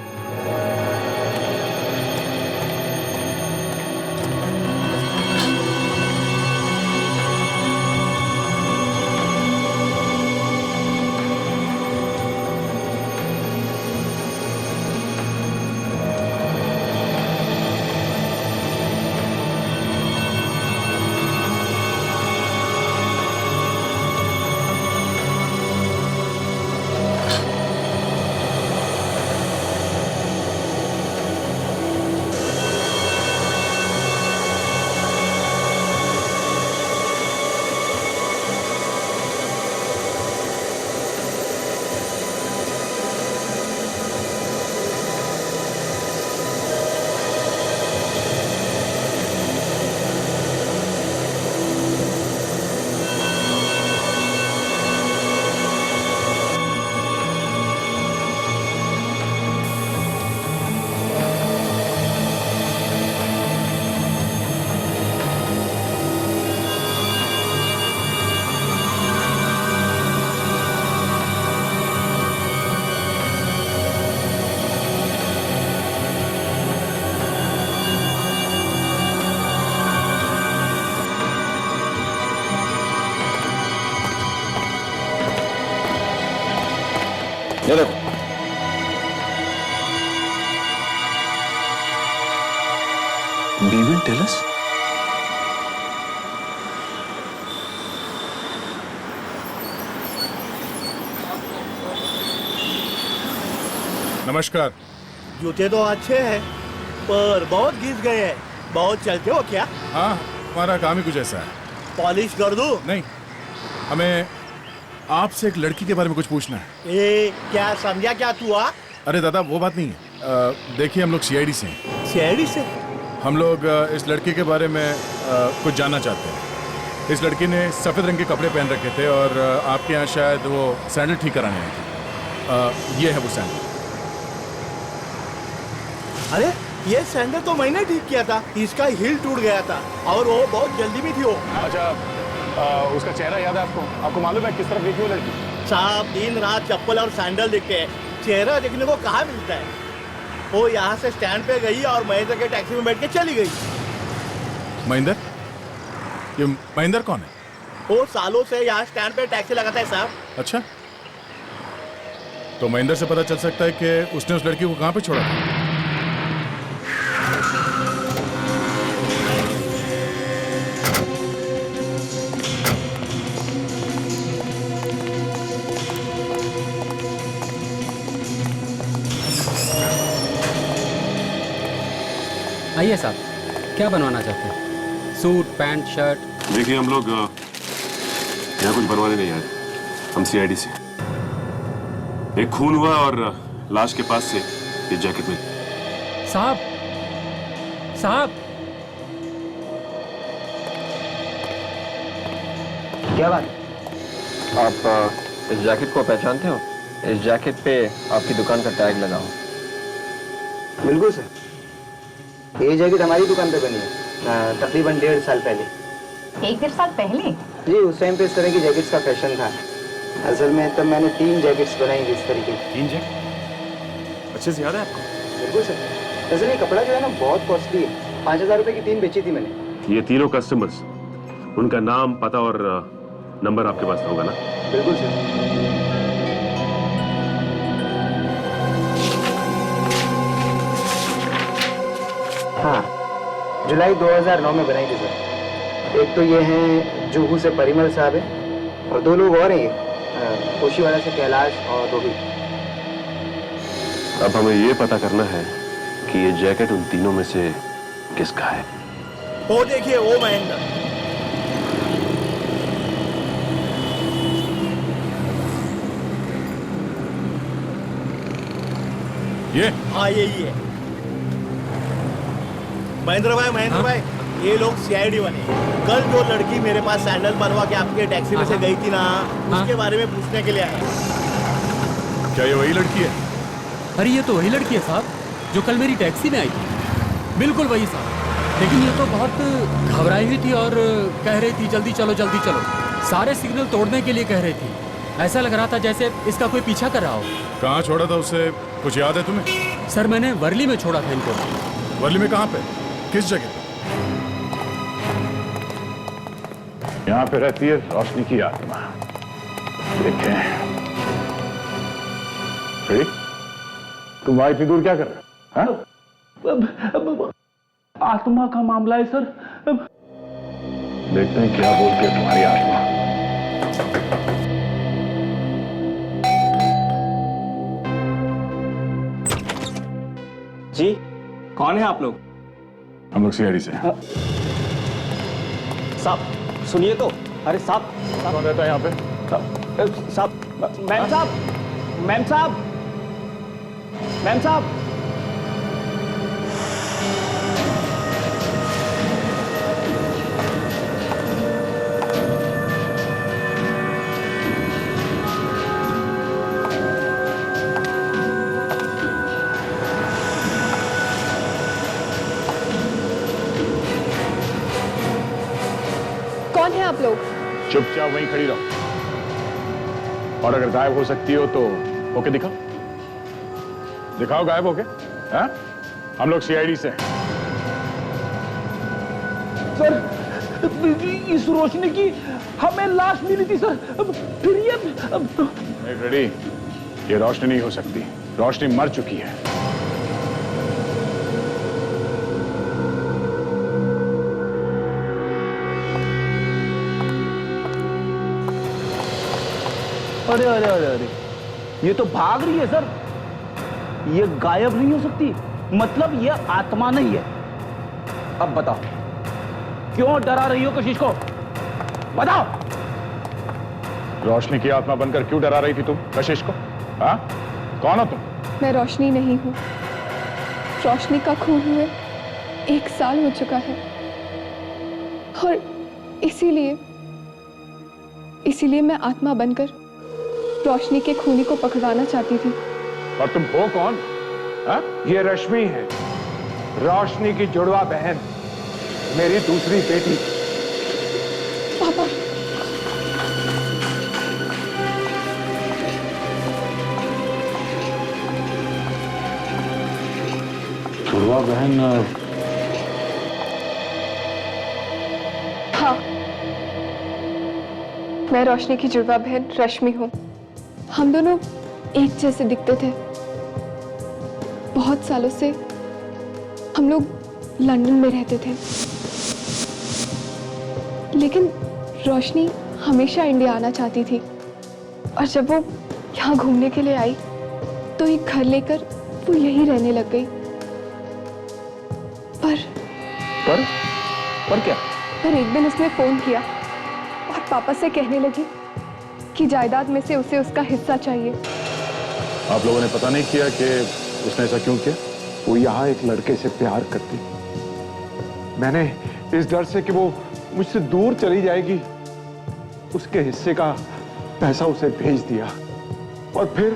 Speaker 5: ये देखो,
Speaker 6: Devin, tell us.
Speaker 14: नमस्कार।
Speaker 15: जूते तो अच्छे हैं पर बहुत घिस गए हैं। बहुत चलते हो क्या?
Speaker 14: हाँ, हमारा काम ही कुछ ऐसा है।
Speaker 15: पॉलिश कर दूं?
Speaker 14: नहीं, हमें आपसे एक लड़की के बारे में कुछ पूछना है।
Speaker 15: ए, क्या समझा क्या तू?
Speaker 14: अरे दादा, वो बात नहीं है। देखिए, हम लोग सीआईडी से हैं।
Speaker 15: सीआईडी से?
Speaker 14: हम लोग इस लड़की के बारे में कुछ जानना चाहते हैं। इस लड़की ने सफ़ेद रंग के कपड़े पहन रखे थे और आपके यहाँ शायद वो सैंडल ठीक कराने आई थी। ये है वो सैंडल।
Speaker 15: अरे, ये सैंडल तो मैंने ठीक किया था। इसका हील टूट गया था और वो बहुत जल्दी में थी वो।
Speaker 6: अच्छा, उसका चेहरा याद है आपको? आपको मालूम है किस तरफ देखी वो लड़की?
Speaker 15: साहब, दिन रात चप्पल और सैंडल दिखते हैं, चेहरा देखने को कहाँ मिलता है? वो यहाँ से स्टैंड पे गई और महेंद्र के टैक्सी में बैठ के चली गई।
Speaker 14: महेंद्र? ये महेंद्र कौन है?
Speaker 15: वो सालों से यहाँ स्टैंड पे टैक्सी लगाता है साहब।
Speaker 14: अच्छा, तो महेंद्र से पता चल सकता है कि उसने उस लड़की को कहाँ पे छोड़ा था।
Speaker 16: आइए साहब, क्या बनवाना चाहते हैं? Suit, pant, shirt?
Speaker 6: देखिए, हम लोग यहाँ कुछ बनवाने नहीं आए। हम सीआईडी से। एक खून हुआ और लाश के पास से ये जैकेट मिली।
Speaker 16: साहब, साहब,
Speaker 8: क्या बात? आप इस जैकेट को पहचानते हो? इस जैकेट पे आपकी दुकान का टैग लगा हो।
Speaker 17: बिल्कुल सर, ये जैकेट हमारी दुकान पे बनी है तकरीबन 1.5 साल पहले।
Speaker 10: 1-1.5 साल पहले?
Speaker 17: जी, उस टाइम पे इस तरह की जैकेट्स का फैशन था। असल में तब मैंने 3 जैकेट्स बनाई इस तरीके की।
Speaker 6: 3 जैकेट? अच्छे से याद है आपको?
Speaker 17: बिल्कुल सर। असल ये कपड़ा जो है ना बहुत कॉस्टली है। 5000 रुपए की 3 बेची थी मैंने।
Speaker 6: ये तीनों कस्टमर्स, उनका नाम, पता और नंबर आपके पास होगा ना?
Speaker 17: बिल्कुल सर। हाँ, जुलाई 2009 में बनाई थी सर। एक तो ये हैं जुहू से परिमल साहब है, और 2 लोग और हैं, खुशी वाला से कैलाश और रोहित।
Speaker 7: अब हमें ये पता करना है कि ये जैकेट उन तीनों में से किसका है।
Speaker 15: वो देखिए, वो महेंद्र।
Speaker 14: ये?
Speaker 15: हाँ, यही है। महेंद्र भाई, ये लोग सीआईडी वाले। कल जो लड़की मेरे पास सैंडल बनवा के आपके टैक्सी में से गई थी ना, उसके बारे में पूछने के लिए आए।
Speaker 14: क्या ये वही लड़की है?
Speaker 16: अरे ये तो वही लड़की है साहब, जो कल मेरी टैक्सी में आई थी। बिल्कुल वही साहब, लेकिन ये तो बहुत घबराई हुई थी और कह रही थी जल्दी चलो जल्दी चलो। सारे सिग्नल तोड़ने के लिए कह रही थी। ऐसा लग रहा था जैसे इसका कोई पीछा कर रहा हो।
Speaker 14: कहाँ छोड़ा था उसे, कुछ याद है तुम्हें?
Speaker 16: सर मैंने वर्ली में छोड़ा था इनको।
Speaker 14: वर्ली में कहाँ पे, किस जगह पे?
Speaker 6: यहाँ पे रहती है रोशनी की आत्मा। देखें तुम वहां इतनी दूर क्या कर रहे हो?
Speaker 12: अब आत्मा का मामला है सर।
Speaker 6: देखते हैं क्या बोलती है तुम्हारी आत्मा।
Speaker 17: जी, कौन है आप लोग?
Speaker 6: हम लोग सीआईडी से हैं।
Speaker 17: साहब सुनिए तो। अरे साहब,
Speaker 6: कौन रहता है यहाँ पे?
Speaker 17: साहब, मैम साहब, मैम साहब, मैम साहब।
Speaker 1: कौन है आप लोग?
Speaker 6: चुपचाप वहीं खड़ी रहो, और अगर गायब हो सकती हो तो होके दिखाओ। दिखाओ गायब होके। हाँ? हम लोग सीआईडी से हैं।
Speaker 12: सर इस रोशनी की हमें लाश मिली थी सर। फिर ये
Speaker 6: नहीं रेडी, ये रोशनी नहीं हो सकती। रोशनी मर चुकी है।
Speaker 12: अरे अरे अरे अरे, ये तो भाग रही है सर। ये गायब नहीं हो सकती, मतलब ये आत्मा नहीं है। अब बताओ क्यों डरा रही हो कशिश को? बताओ।
Speaker 6: रोशनी की आत्मा बनकर क्यों डरा रही थी तुम कशिश को? हाँ? कौन हो तुम?
Speaker 1: मैं रोशनी नहीं हूँ। रोशनी का खून हुए 1 साल हो चुका है, और इसीलिए मैं आत्मा बनकर रोशनी के खूनी को पकड़वाना चाहती थी।
Speaker 6: और तुम हो कौन? हा?
Speaker 11: ये रश्मि है, रोशनी की जुड़वा बहन, मेरी दूसरी बेटी।
Speaker 1: पापा,
Speaker 12: जुड़वा बहन?
Speaker 1: हाँ, मैं रोशनी की जुड़वा बहन रश्मि हूँ। हम दोनों एक जैसे दिखते थे। बहुत सालों से हम लोग लंदन में रहते थे, लेकिन रोशनी हमेशा इंडिया आना चाहती थी, और जब वो यहाँ घूमने के लिए आई तो एक घर लेकर वो यहीं रहने लग गई।
Speaker 12: पर क्या?
Speaker 1: पर एक दिन उसने फोन किया और पापा से कहने लगी कि जायदाद में से उसे उसका हिस्सा चाहिए।
Speaker 6: आप लोगों ने पता नहीं किया कि उसने ऐसा क्यों किया?
Speaker 11: वो यहाँ एक लड़के से प्यार करती। मैंने इस डर से कि वो मुझसे दूर चली जाएगी, उसके हिस्से का पैसा उसे भेज दिया, और फिर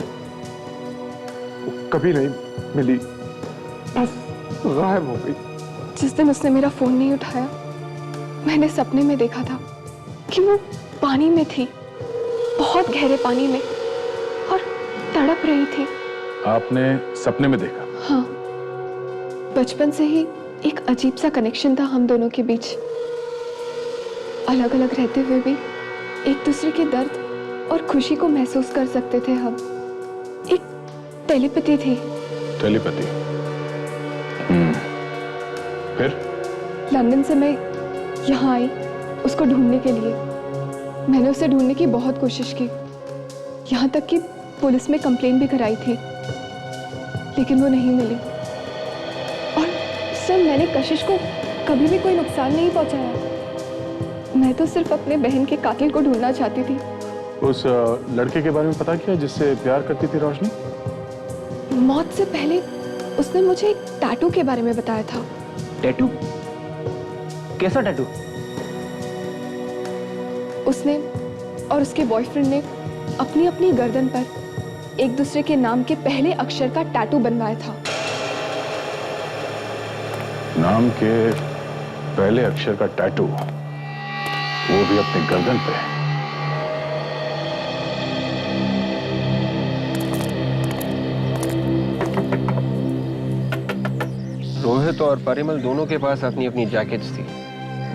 Speaker 11: वो कभी नहीं मिली, बस गायब हो गई।
Speaker 1: जिस दिन उसने मेरा फोन नहीं उठाया, मैंने सपने में देखा था कि वो पानी में थी, बहुत गहरे पानी में, और तड़प रही थी।
Speaker 6: आपने सपने में देखा?
Speaker 1: हाँ, बचपन से ही एक अजीब सा कनेक्शन था हम दोनों के बीच। अलग अलग रहते हुए भी एक दूसरे के दर्द और खुशी को महसूस कर सकते थे हम। एक टेलीपैथी थी।
Speaker 6: टेलीपैथी? फिर?
Speaker 1: लंदन से मैं यहाँ आई उसको ढूंढने के लिए, मैंने उसे ढूंढने की बहुत कोशिश की, यहाँ तक कि पुलिस में कंप्लेन भी कराई थी, लेकिन वो नहीं मिली। और सर, मैंने कशिश को कभी भी कोई नुकसान नहीं पहुंचाया। मैं तो सिर्फ अपने बहन के कातिल को ढूंढना चाहती थी।
Speaker 6: उस लड़के के बारे में पता किया जिससे प्यार करती थी रोशनी?
Speaker 1: मौत से पहले उसने मुझे एक टैटू के बारे में बताया था।
Speaker 12: टैटू? कैसा टैटू?
Speaker 1: उसने और उसके बॉयफ्रेंड ने अपनी अपनी गर्दन पर एक दूसरे के नाम के पहले अक्षर का टैटू बनवाया था।
Speaker 6: नाम के पहले अक्षर का टैटू, वो भी अपने गर्दन पे।
Speaker 8: रोहित और परिमल दोनों के पास अपनी अपनी जैकेट्स थी,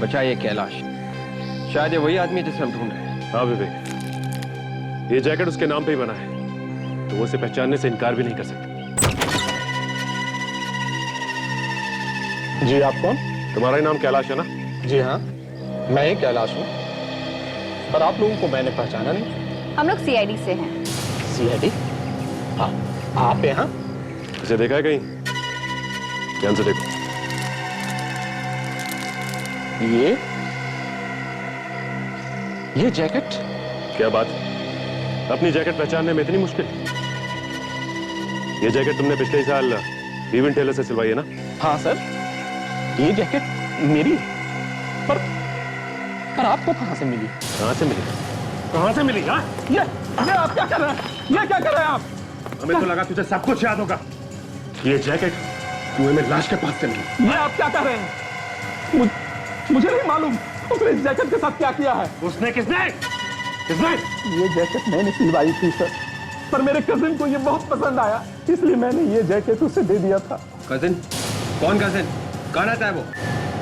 Speaker 8: बचा ये कैलाश। शायद ये वही आदमी है जिसे हम ढूंढ रहे हैं।
Speaker 7: हाँ विवेक, ये जैकेट उसके नाम पे ही बना है, तो वो उसे पहचानने से इनकार भी नहीं कर सकते।
Speaker 3: जी, आप कौन?
Speaker 7: तुम्हारा ही नाम कैलाश है ना?
Speaker 3: जी हाँ, मैं ही कैलाश हूँ, पर आप लोगों को मैंने पहचाना नहीं।
Speaker 10: हम लोग सीआईडी से हैं।
Speaker 3: सीआईडी? हाँ, आप यहाँ?
Speaker 7: इसे देखा है कहीं? ध्यान से देखो।
Speaker 3: ये जैकेट?
Speaker 7: क्या बात, अपनी जैकेट पहचानने में इतनी मुश्किल? ये जैकेट तुमने पिछले साल इवन टेलर से सिलवाई है ना?
Speaker 3: हाँ सर, ये जैकेट मेरी। पर आपको कहाँ से मिली?
Speaker 7: कहाँ से मिली?
Speaker 3: कहाँ से मिली? हाँ? ये आप क्या कर रहे हैं? ये क्या कर रहे हैं आप?
Speaker 6: हमें तो लगा तुझे सब कुछ याद होगा। ये जैकेट कुएं में लाश के पास से मिली।
Speaker 3: ये आप क्या कर रहे हैं? मुझे नहीं मालूम उसने इस जैकेट के साथ क्या किया है।
Speaker 6: उसने? किसने?
Speaker 3: ये जैकेट मैंने सिलवाई थी सर, पर मेरे कजिन को ये बहुत पसंद आया, इसलिए मैंने ये जैकेट उसे दे दिया था।
Speaker 8: कजिन? कौन कजिन? कहाँ रहता है वो?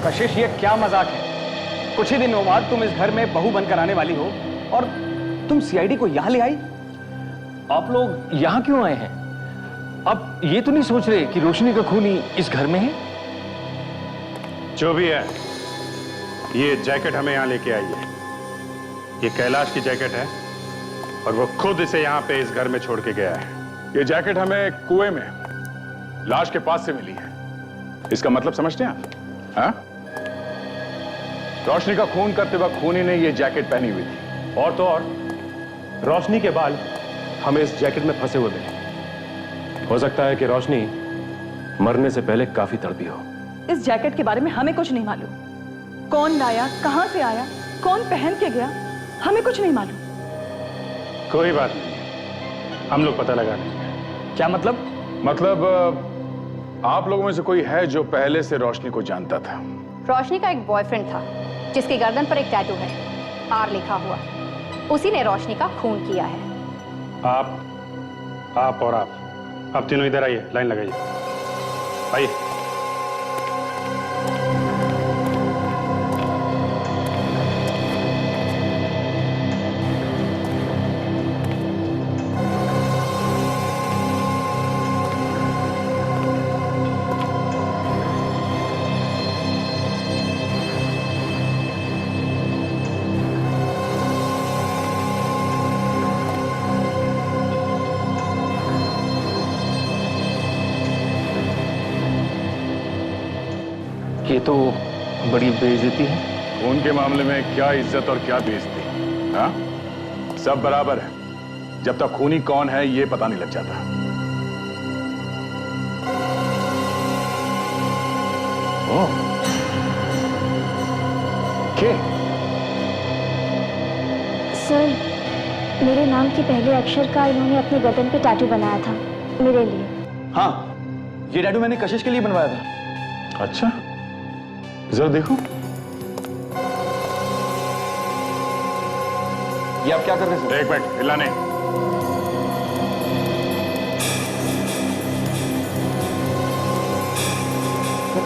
Speaker 12: कशिश, ये क्या मजाक है? कुछ ही दिनों बाद तुम इस घर में बहू बनकर आने वाली हो और तुम सीआईडी को यहाँ ले आई। आप लोग यहाँ क्यों आए हैं? अब ये तो नहीं सोच रहे कि रोशनी का खूनी इस घर में है?
Speaker 6: जो भी है, ये जैकेट हमें यहाँ लेके आई है। ये कैलाश की जैकेट है और वो खुद इसे यहाँ पे इस घर में छोड़ के गया है। ये जैकेट हमें कुएं में लाश के पास से मिली है। इसका मतलब समझते हैं आप? हाँ? रोशनी का खून करते वक्त खूनी ने ये जैकेट पहनी हुई थी, और तो और
Speaker 7: रोशनी के बाल हमें इस जैकेट में फंसे हुए मिले। हो सकता है कि रोशनी मरने से पहले काफी तड़पी हो।
Speaker 13: इस जैकेट के बारे में हमें कुछ नहीं मालूम। कौन लाया, कहां से आया, कौन पहन के गया, हमें कुछ नहीं मालूम।
Speaker 6: कोई बात नहीं, हम लोग पता लगा लेंगे।
Speaker 12: क्या मतलब?
Speaker 6: मतलब आप लोगों में से कोई है जो पहले से रोशनी को जानता था?
Speaker 10: रोशनी का एक बॉयफ्रेंड था जिसकी गर्दन पर एक टैटू है, आर लिखा हुआ। उसी ने रोशनी का खून किया है।
Speaker 6: आप और आप तीनों इधर आइए, लाइन लगाइए, आइए।
Speaker 7: ये तो बड़ी बेइज्जती है।
Speaker 6: उनके मामले में क्या इज्जत और क्या बेइज्जती? हाँ, सब बराबर है जब तक खूनी कौन है ये पता नहीं लग जाता। ओह, के?
Speaker 2: सर, मेरे नाम के पहले अक्षर का इन्होंने अपने गर्दन पे टैटू बनाया था मेरे लिए।
Speaker 12: हाँ, ये टैटू मैंने कशिश के लिए बनवाया था।
Speaker 6: अच्छा, जरा देखो।
Speaker 12: ये आप क्या कर रहे हैं?
Speaker 6: एक मिनट, हिला नहीं।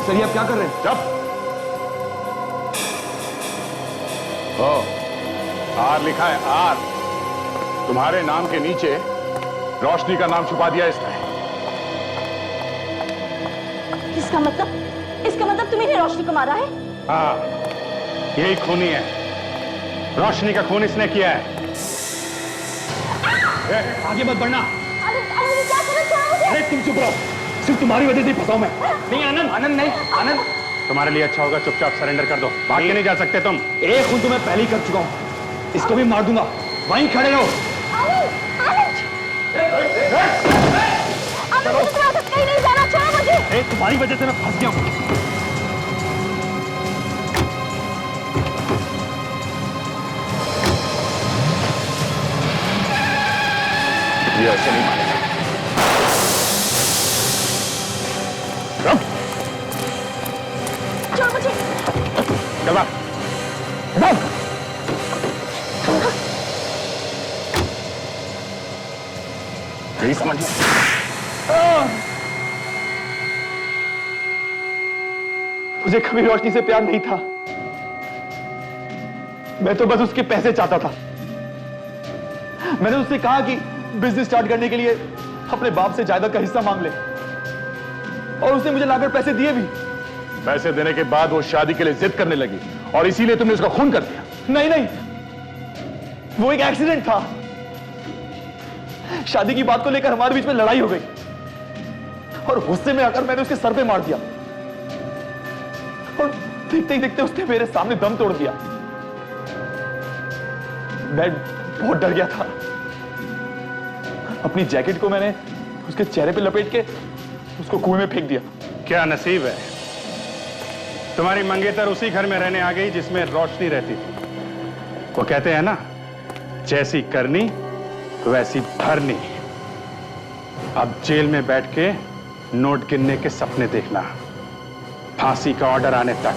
Speaker 12: सर, ये आप क्या कर रहे हैं?
Speaker 6: चुप। आर लिखा है, आर। तुम्हारे नाम के नीचे रोशनी का नाम छुपा दिया इसने।
Speaker 2: इसका मतलब तुमने रोशनी को मारा है?
Speaker 6: हाँ, यही खूनी है। रोशनी का खून इसने किया है।
Speaker 12: आगे मत बढ़ना। अरे तुम चुप रहो, सिर्फ तुम्हारी वजह से फंसा हूं मैं। नहीं आनंद, आनंद नहीं, आनंद।
Speaker 6: तुम्हारे लिए अच्छा होगा चुपचाप सरेंडर कर दो, भाग के नहीं जा सकते तुम।
Speaker 12: एक खून तो मैं पहले ही कर चुका हूं, इसको भी मार दूंगा। वहीं खड़े रहो।
Speaker 2: कहीं नहीं जाना, छोड़ो मुझे।
Speaker 12: तुम्हारी वजह से मैं फंस गया हूं।
Speaker 6: ये ऐसे नहीं मानेगा।
Speaker 2: छोड़ मुझे।
Speaker 6: चल भाग। यही समझ में।
Speaker 12: मुझे कभी रोशनी से प्यार नहीं था। मैं तो बस उसके पैसे चाहता था। मैंने उससे कहा कि बिजनेस स्टार्ट करने के लिए अपने बाप से जायदाद का हिस्सा मांग ले, और उसने मुझे लाकर पैसे दिए भी।
Speaker 6: पैसे देने के बाद वो शादी के लिए जिद करने लगी और इसीलिए तुमने उसका खून कर दिया।
Speaker 12: नहीं नहीं, वो एक एक्सीडेंट था। शादी की बात को लेकर हमारे बीच में लड़ाई हो गई और गुस्से में आकर मैंने उसके सर पे मार दिया, और देखते ही देखते उसने मेरे सामने दम तोड़ दिया। मैं बहुत डर गया था। अपनी जैकेट को मैंने उसके चेहरे पे लपेट के उसको कुएं में फेंक दिया।
Speaker 6: क्या नसीब है, तुम्हारी मंगेतर उसी घर में रहने आ गई जिसमें रोशनी रहती थी। वो कहते हैं ना, जैसी करनी वैसी भरनी। अब जेल में बैठ के नोट गिनने के सपने देखना, फांसी का ऑर्डर आने तक।